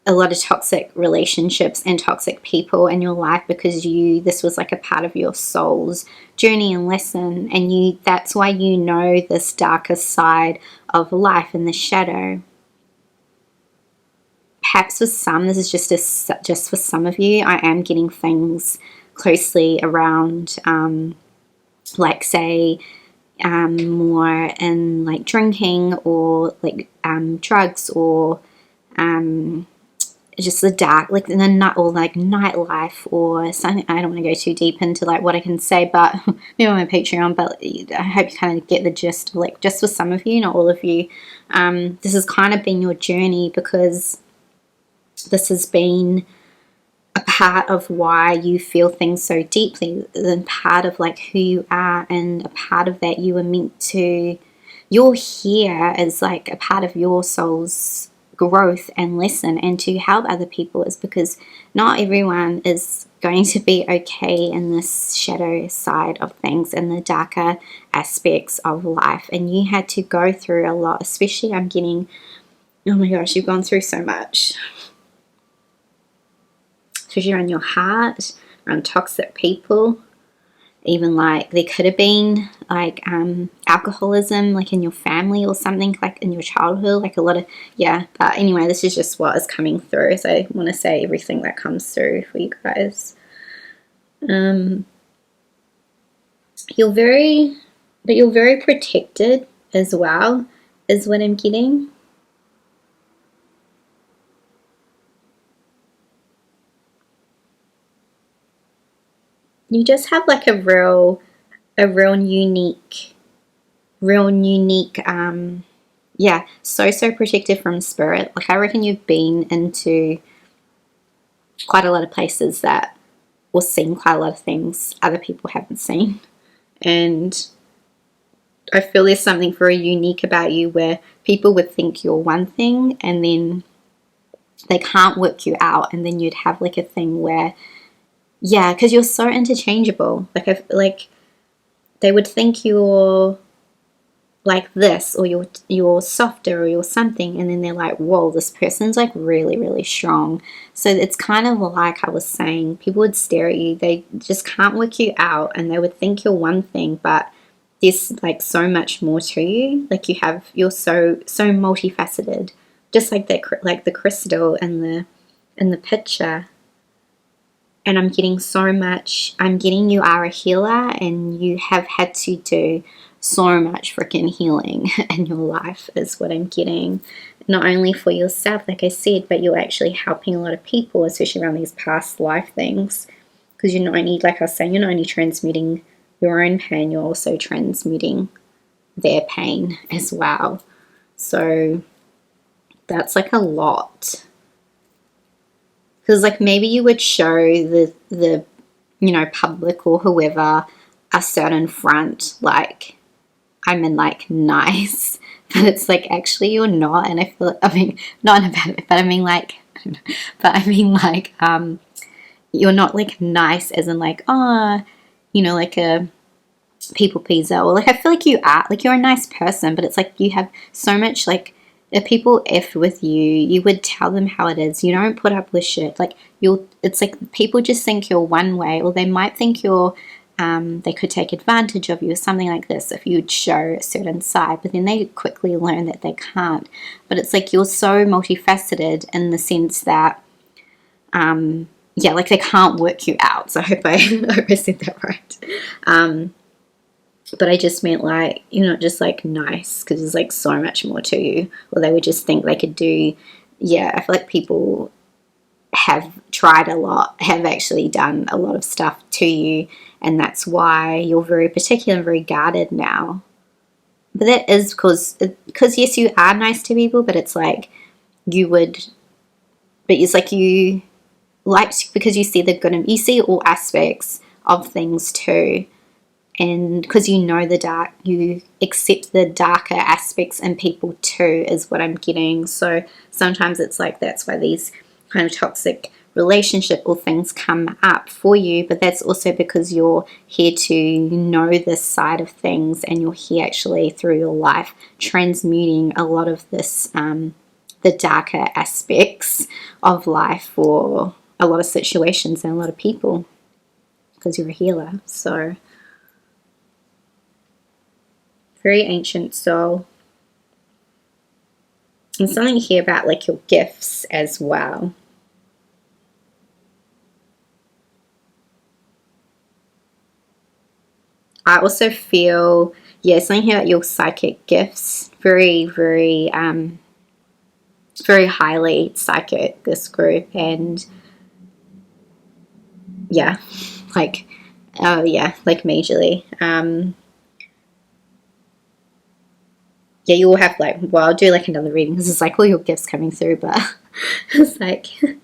a lot of toxic relationships and toxic people in your life, because this was like a part of your soul's journey and lesson, and that's why you know this darker side of life and the shadow. Perhaps for some, this is just for some of you, I am getting things closely around, like say, more in like drinking or like drugs, or just the dark, like or like nightlife or something. I don't want to go too deep into like what I can say, but maybe on my Patreon. But I hope you kind of get the gist. Like, just for some of you, not all of you, this has kind of been your journey, because this has been a part of why you feel things so deeply, and part of like who you are, and a part of that you were meant to, you're here as like a part of your soul's growth and lesson, and to help other people, is because not everyone is going to be okay in this shadow side of things and the darker aspects of life. And you had to go through a lot, especially I'm getting, oh my gosh, you've gone through so much, especially around your heart, around toxic people. even like there could have been like alcoholism like in your family or something, like in your childhood, like a lot of, yeah. But anyway, this is just what is coming through, so I want to say everything that comes through for you guys. You're very protected as well, is what I'm getting. You just have like a real unique, yeah, so protected from spirit. Like I reckon you've been into quite a lot of places that, or seen quite a lot of things other people haven't seen. And I feel there's something very unique about you where people would think you're one thing and then they can't work you out, and then you'd have like a thing where, yeah, because you're so interchangeable. Like they would think you're like this, or you're softer, or you're something, and then they're like, whoa, this person's like really strong. So it's kind of like I was saying, people would stare at you, they just can't work you out, and they would think you're one thing, but there's like so much more to you. Like you're so multifaceted, just like that, like the crystal in the picture. And I'm getting so much, I'm getting you are a healer, and you have had to do so much freaking healing in your life is what I'm getting. Not only for yourself, like I said, but you're actually helping a lot of people, especially around these past life things. Because you're not only, like I was saying, you're not only transmuting your own pain, you're also transmuting their pain as well. So that's like a lot. Because like maybe you would show the public or whoever a certain front, like I'm in like nice, but it's like actually you're not. And I feel, I mean, not in a bad way, but I mean like, but I mean like you're not like nice as in like, oh, like a people pleaser, or like I feel like you are, like you're a nice person, but it's like you have so much, like if people F with you, you would tell them how it is. You don't put up with shit. Like it's like people just think you're one way, or they might think you're, they could take advantage of you or something like this if you'd show a certain side, but then they quickly learn that they can't. But it's like you're so multifaceted in the sense that, yeah, like they can't work you out. So I hope I said that right. But I just meant like, you're not just like nice, because there's like so much more to you. Or they would just think they could do, yeah, I feel like people have tried a lot, have actually done a lot of stuff to you, and that's why you're very particular and very guarded now. But that is because yes, you are nice to people, but it's like you would, but it's like you like, because you see the good in, you see all aspects of things too. And because you know the dark, you accept the darker aspects in people too, is what I'm getting. So sometimes it's like that's why these kind of toxic relationship or things come up for you. But that's also because you're here to know this side of things, and you're here actually through your life transmuting a lot of this, the darker aspects of life for a lot of situations and a lot of people, because you're a healer. So very ancient soul. And something here about like your gifts as well. I also feel, yeah, something here about your psychic gifts. Very highly psychic, this group. And yeah, like, oh yeah, like majorly. Yeah, you will have like, well, I'll do like another reading. This is like all your gifts coming through, but it's like, if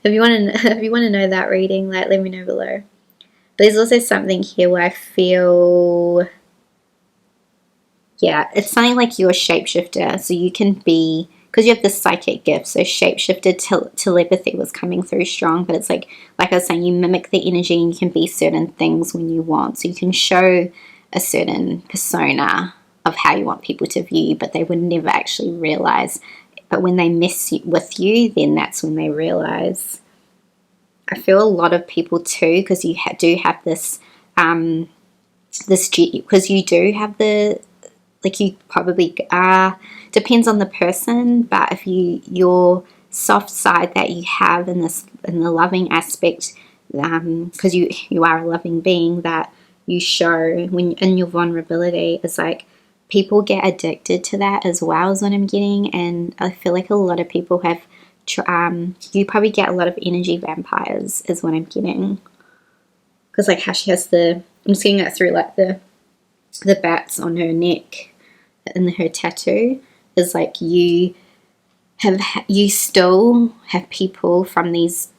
you want to know that reading, like, let me know below. But there's also something here where I feel, yeah, it's something like you're a shapeshifter, so you can be, because you have this psychic gift, so shapeshifter telepathy was coming through strong, but it's like I was saying, you mimic the energy and you can be certain things when you want, so you can show a certain persona of how you want people to view you, but they would never actually realize. But when they mess with you, then that's when they realize. I feel a lot of people too, because you do have this this, because you do have the, like, you probably are, depends on the person, but if your soft side that you have in this, in the loving aspect, because you are a loving being, that you show when in your vulnerability, is like people get addicted to that as well, is what I'm getting. And I feel like a lot of people have you probably get a lot of energy vampires, is what I'm getting, because like how she has the, I'm seeing it through like the bats on her neck and her tattoo, is like you still have people from these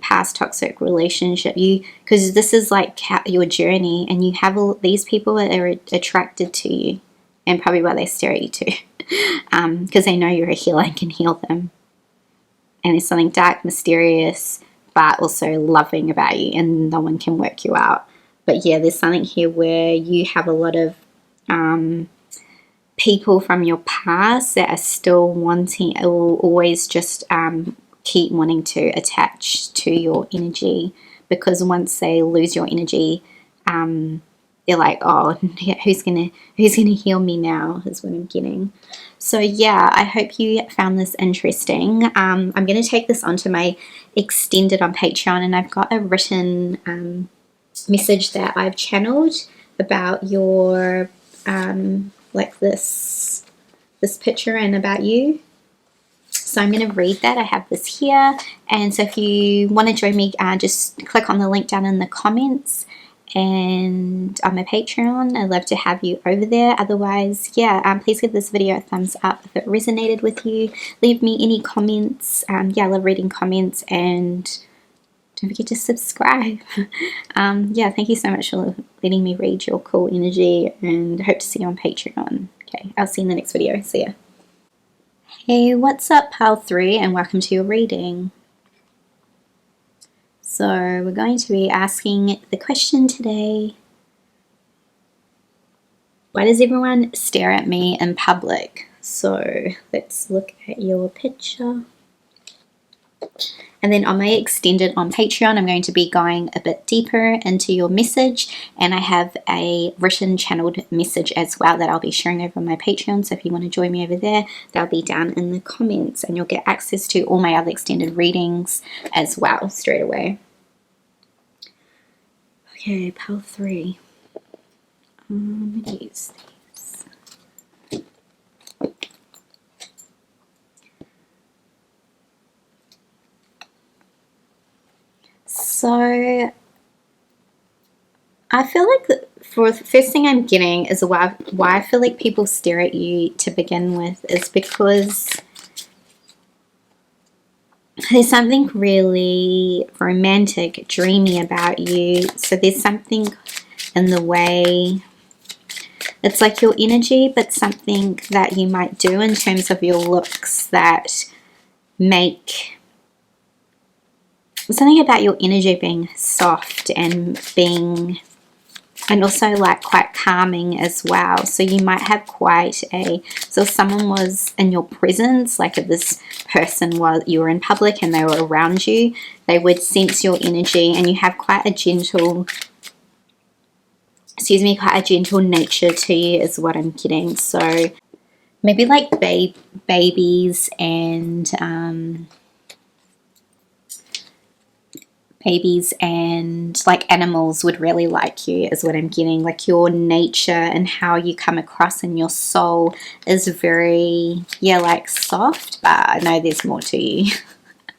past toxic relationship, because this is like your journey, and you have all these people that are attracted to you, and probably why they stare at you too, because they know you're a healer and can heal them, and there's something dark, mysterious, but also loving about you, and no one can work you out. But yeah, there's something here where you have a lot of people from your past that are still wanting, will always just keep wanting to attach to your energy, because once they lose your energy, they're like, oh, who's gonna heal me now, is what I'm getting. So yeah, I hope you found this interesting. I'm gonna take this onto my extended on Patreon, and I've got a written message that I've channeled about your like this picture and about you. So I'm going to read that. I have this here, and so if you want to join me, just click on the link down in the comments and on my Patreon. I'd love to have you over there. Otherwise, yeah, please give this video a thumbs up if it resonated with you. Leave me any comments. Yeah, I love reading comments, and don't forget to subscribe. Yeah, thank you so much for letting me read your cool energy, and hope to see you on Patreon. Okay, I'll see you in the next video. See ya. Hey, what's up, Pile 3, and welcome to your reading. So we're going to be asking the question today: why does everyone stare at me in public? So let's look at your picture. And then on my extended on Patreon, I'm going to be going a bit deeper into your message, and I have a written channeled message as well that I'll be sharing over on my Patreon. So if you want to join me over there, that'll be down in the comments, and you'll get access to all my other extended readings as well straight away. Okay, pile 3. Use these. So I feel like for the first thing I'm getting is why I feel like people stare at you to begin with is because there's something really romantic, dreamy about you. So there's something in the way, it's like your energy, but something that you might do in terms of your looks that make something about your energy being soft and being, and also like quite calming as well. So you might have quite a, so if someone was in your presence, like if this person was, you were in public and they were around you, they would sense your energy, and you have quite a gentle, excuse me, quite a gentle nature to you is what I'm getting. So maybe like babies and like animals would really like you is what I'm getting. Like your nature and how you come across in your soul is very, yeah, like soft, but I know there's more to you.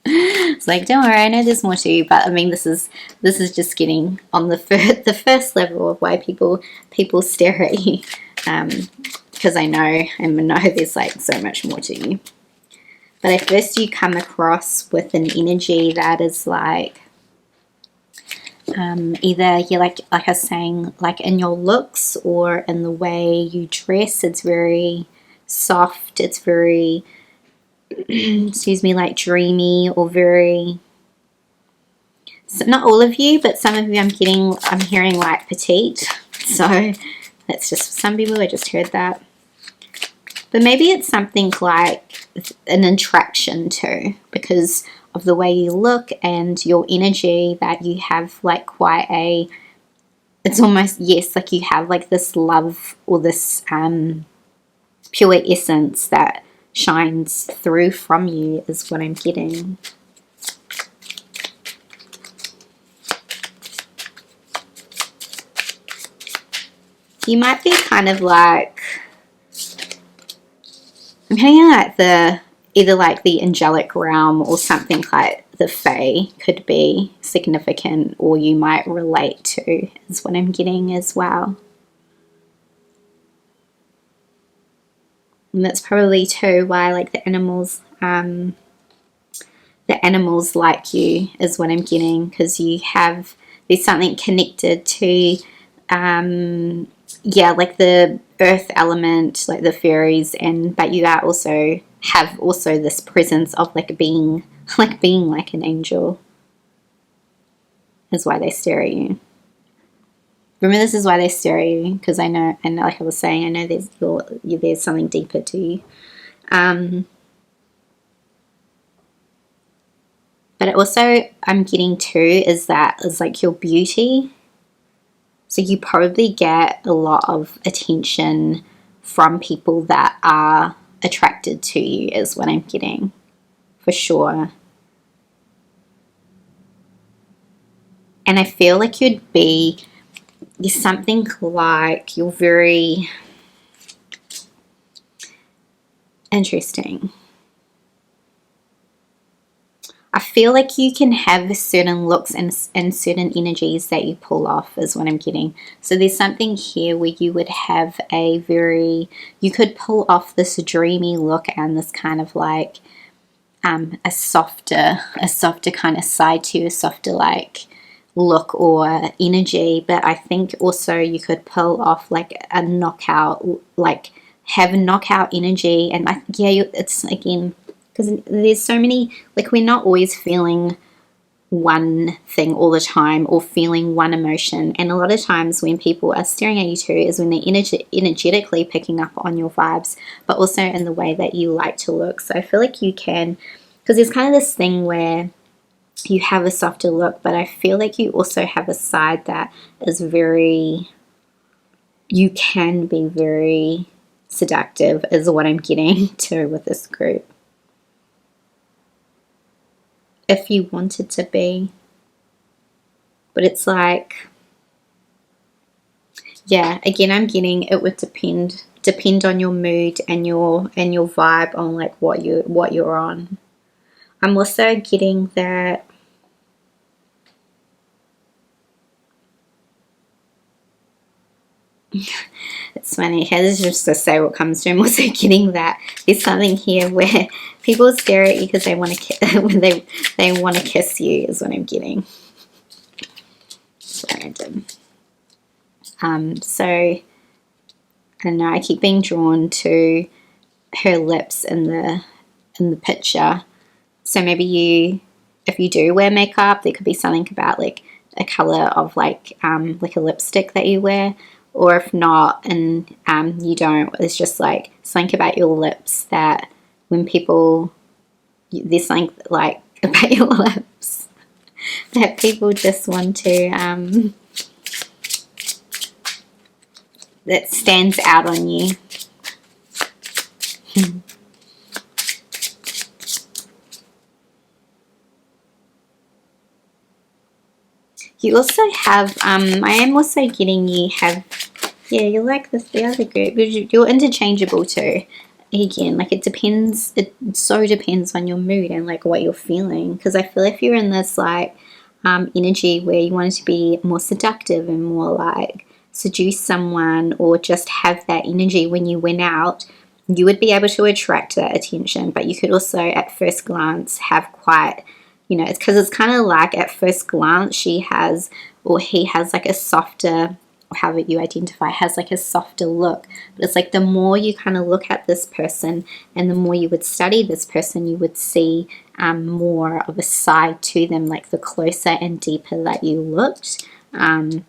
It's like, don't worry, I know there's more to you, but I mean, this is just getting on the first level of why people stare at you, because I know there's like so much more to you. But at first you come across with an energy that is like, either you're like I was saying, like in your looks or in the way you dress, it's very soft, it's very excuse me, like dreamy, or very, so not all of you, but some of you I'm hearing like petite. So that's just some people, I just heard that. But maybe it's something like an attraction too, because of the way you look and your energy, that you have like quite a it's almost, yes, like you have like this love or this pure essence that shines through from you is what I'm getting. You might be kind of like, I'm getting like the, either like the angelic realm or something like the Fae could be significant, or you might relate to, is what I'm getting as well. And that's probably too why like the animals like you is what I'm getting, because you have, there's something connected to yeah, like the earth element, like the fairies, and but you are also have also this presence of like being like an angel is why they stare at you. Remember, this is why they stare at you, because I know, and like I was saying, I know there's something deeper to you. But also I'm getting too is that is like your beauty. So you probably get a lot of attention from people that are attracted to you is what I'm getting, for sure. And I feel like you're something like, you're very interesting. I feel like you can have certain looks and certain energies that you pull off is what I'm getting. So there's something here where you would have a very, you could pull off this dreamy look and this kind of like a softer kind of side to you, a softer like look or energy. But I think also you could pull off like a knockout, like have knockout energy. And it's again, because there's so many, like we're not always feeling one thing all the time or feeling one emotion. And a lot of times when people are staring at you too is when they're energetically picking up on your vibes, but also in the way that you like to look. So I feel like you can, because there's kind of this thing where you have a softer look, but I feel like you also have a side that is very, you can be very seductive is what I'm getting to with this group. If you wanted to be. But it's like, yeah, again, I'm getting it would depend on your mood and your vibe on like what you're on. I'm also getting that it's funny, this is just to say what comes to. I'm also getting that there's something here where people stare at you because they want to when they want to kiss you is what I'm getting. So random. So I don't know, I keep being drawn to her lips in the picture. So maybe if you do wear makeup, there could be something about like a color of like a lipstick that you wear. Or if not, and you don't, it's just like something about your lips that when people, there's something like about your lips that people just want to, that stands out on you. You also have, I am also getting you have, yeah, you're like this, the other group, you're interchangeable too. Again, like it depends, it so depends on your mood and like what you're feeling. Because I feel if you're in this like energy where you wanted to be more seductive and more like seduce someone or just have that energy when you went out, you would be able to attract that attention. But you could also at first glance have quite, you know, it's because it's kind of like at first glance she has or he has like a softer, or however you identify, has like a softer look. But it's like the more you kind of look at this person and the more you would study this person, you would see more of a side to them, like the closer and deeper that you looked. It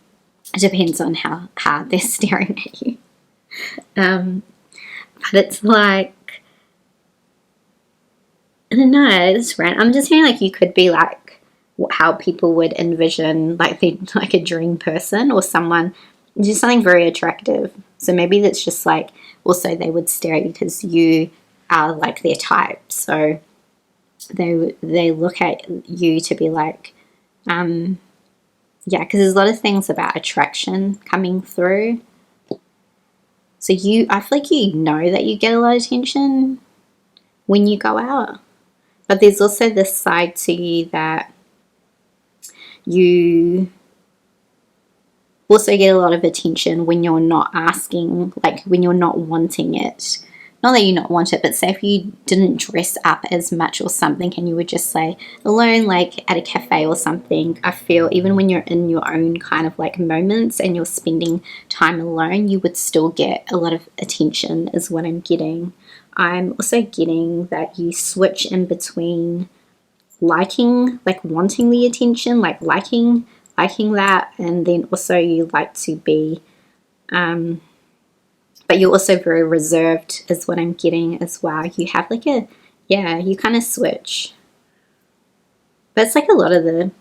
depends on how hard they're staring at you. But it's like, I don't know, it's random. I'm just feeling like you could be like how people would envision like like a dream person or someone, just something very attractive. So maybe that's just like, also they would stare at you because you are like their type. So they look at you to be like, yeah, because there's a lot of things about attraction coming through. So I feel like you know that you get a lot of attention when you go out. But there's also this side to you that you also get a lot of attention when you're not asking, like when you're not wanting it. Not that you not want it, but say if you didn't dress up as much or something and you would just say alone, like at a cafe or something, I feel even when you're in your own kind of like moments and you're spending time alone, you would still get a lot of attention is what I'm getting. I'm also getting that you switch in between liking, like wanting the attention, like liking that, and then also you like to be but you're also very reserved is what I'm getting as well. You have like you kind of switch. But it's like a lot of the,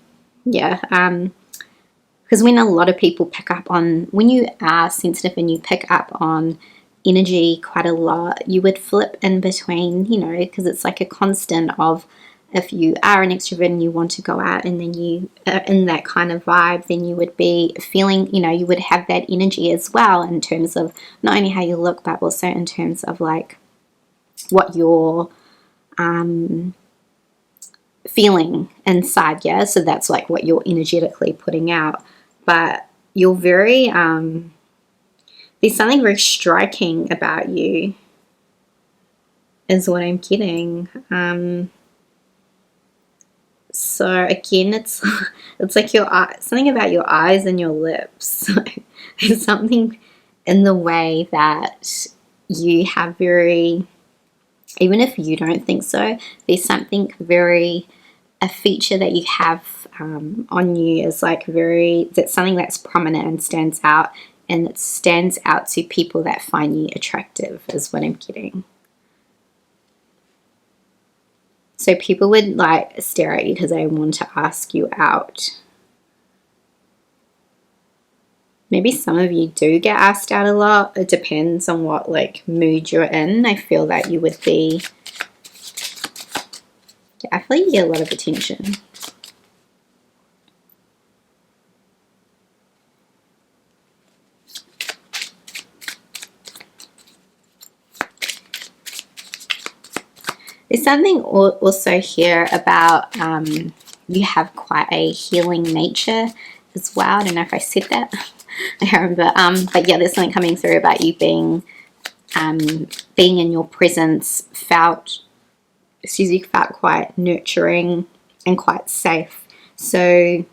because when a lot of people pick up on, when you are sensitive and you pick up on energy quite a lot, you would flip in between, because it's like a constant of, if you are an extrovert and you want to go out and then you are in that kind of vibe, then you would be feeling, you would have that energy as well in terms of not only how you look, but also in terms of like what you're feeling inside, yeah? So that's like what you're energetically putting out. But you're very, there's something very striking about you is what I'm getting. So again, it's like your something about your eyes and your lips. There's something in the way that you have very, even if you don't think so, there's something very, a feature that you have on you is like that's something that's prominent and stands out, and it stands out to people that find you attractive is what I'm getting. So people would like stare at you because they want to ask you out. Maybe some of you do get asked out a lot. It depends on what like mood you're in. I feel that you would be, I feel like you get a lot of attention. There's something also here about you have quite a healing nature as well. I don't know if I said that. I can't remember. But yeah, there's something coming through about you being in your presence felt quite nurturing and quite safe. So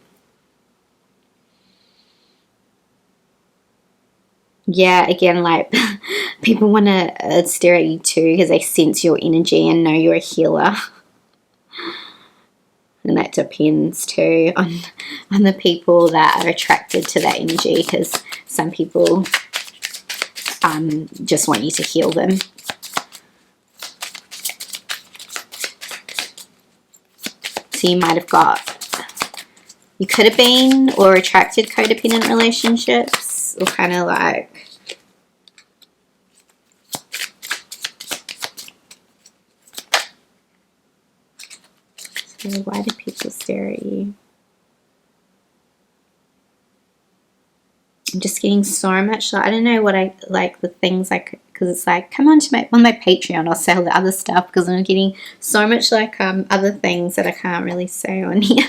yeah, again, like people want to stare at you too because they sense your energy and know you're a healer. And that depends too on the people that are attracted to that energy, because some people just want you to heal them. So you might have you could have been or attracted codependent relationships, or kind of like, so why do people stare at you? I'm just getting so much, I don't know what I like, the things like, because it's like, come on to on my Patreon, I'll sell the other stuff, because I'm getting so much like other things that I can't really say on here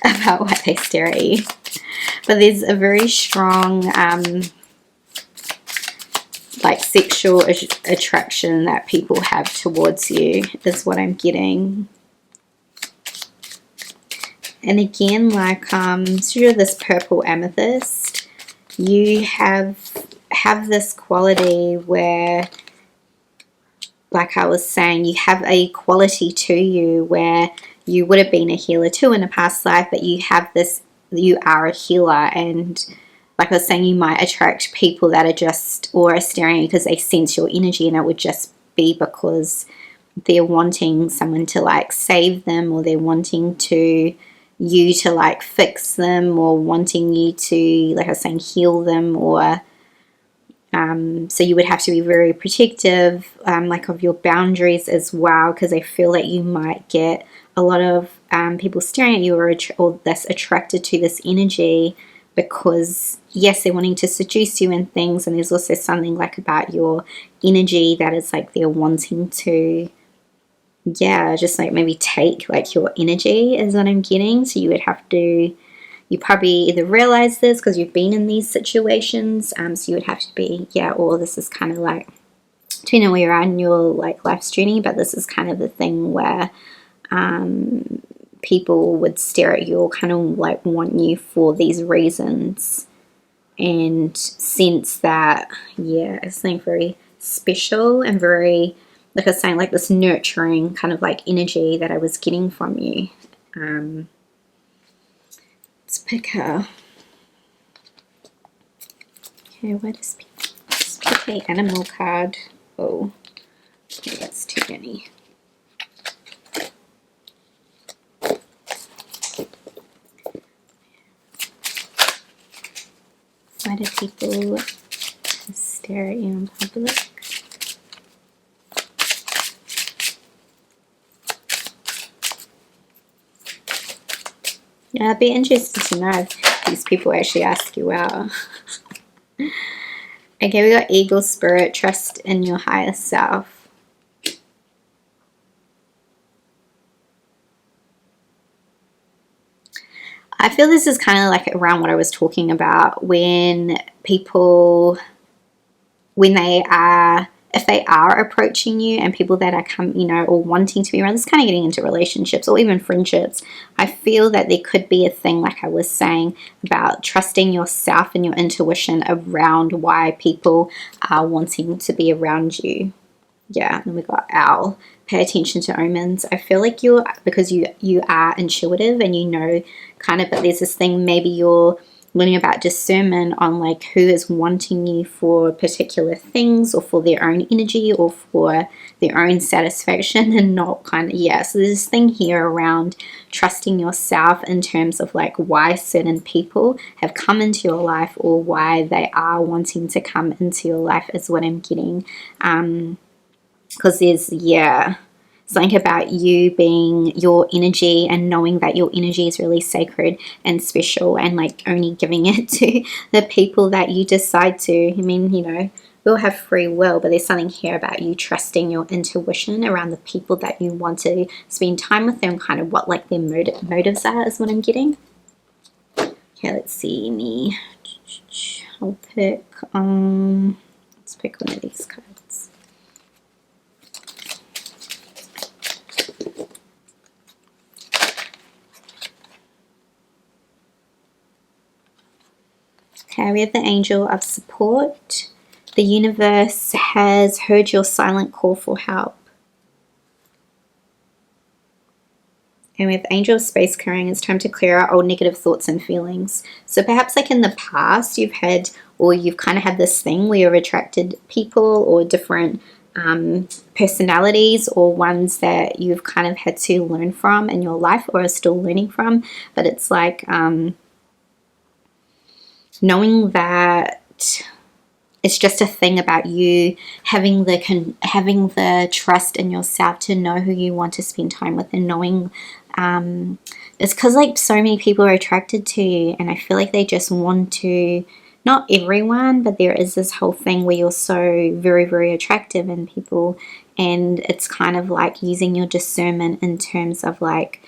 about why they stare at you. But there's a very strong like sexual attraction that people have towards you is what I'm getting. And again, like sort of this purple amethyst, you have this quality where, like I was saying, you have a quality to you where you would have been a healer too in a past life, but you have this, you are a healer. And like I was saying, you might attract people that are just, or are staring at you because they sense your energy, and it would just be because they're wanting someone to like save them, or they're wanting to you to like fix them, or wanting you to, like I was saying, heal them, or so you would have to be very protective, like of your boundaries as well, because I feel like you might get a lot of people staring at you, or that's attracted to this energy, because yes, they're wanting to seduce you and things, and there's also something like about your energy that is like they're wanting to, yeah, just like maybe take like your energy is what I'm getting. So you would have to, you probably either realize this because you've been in these situations, so you would have to be, yeah, or this is kind of like, depending on where you're at in your like life's journey, but this is kind of the thing where people would stare at you or kind of like want you for these reasons, and sense that, yeah, it's something very special and very, like I was saying, like this nurturing kind of like energy that I was getting from you. Let's pick a, okay, what is, let's pick a animal card. Oh, okay, that's too many. Why do people stare at you in public? Yeah, I'd be interested to know if these people actually ask you out. Okay, we got Eagle Spirit, trust in your higher self. I feel this is kind of like around what I was talking about, when people, when they are, if they are approaching you, and people that are or wanting to be around, this is kind of getting into relationships or even friendships. I feel that there could be a thing, like I was saying, about trusting yourself and your intuition around why people are wanting to be around you. Yeah, and we got Owl. Pay attention to omens. I feel like because you are intuitive and you know kind of, but there's this thing, maybe you're learning about discernment on like who is wanting you for particular things, or for their own energy, or for their own satisfaction, and not kind of, yeah. So there's this thing here around trusting yourself in terms of like why certain people have come into your life, or why they are wanting to come into your life, is what I'm getting. Because there's, yeah, something about you being your energy, and knowing that your energy is really sacred and special, and like only giving it to the people that you decide to. I mean, we all have free will, but there's something here about you trusting your intuition around the people that you want to spend time with, and kind of what like their motives are, is what I'm getting. Okay, let's see. I'll pick, let's pick one of these cards. Okay, we have the Angel of Support. The universe has heard your silent call for help. And we have Angel of Space Clearing. It's time to clear out old negative thoughts and feelings. So perhaps like in the past you've had, or you've kind of had this thing where you've attracted people or different personalities, or ones that you've kind of had to learn from in your life, or are still learning from. But it's like knowing that it's just a thing about you having the trust in yourself to know who you want to spend time with, and knowing it's because like so many people are attracted to you, and I feel like they just want to, not everyone, but there is this whole thing where you're so very, very attractive in people, and it's kind of like using your discernment in terms of like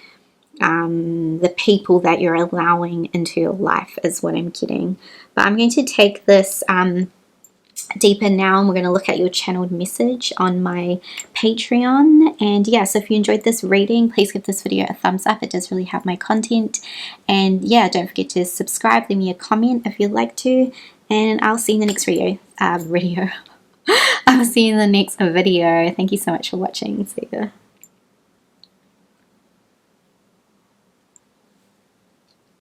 the people that you're allowing into your life, is what I'm getting. But I'm going to take this deeper now, and we're going to look at your channeled message on my Patreon. And yeah, so if you enjoyed this reading, please give this video a thumbs up. It does really help my content. And yeah, don't forget to subscribe, leave me a comment if you'd like to, and I'll see you in the next video. I'll see you in the next video. Thank you so much for watching. See ya.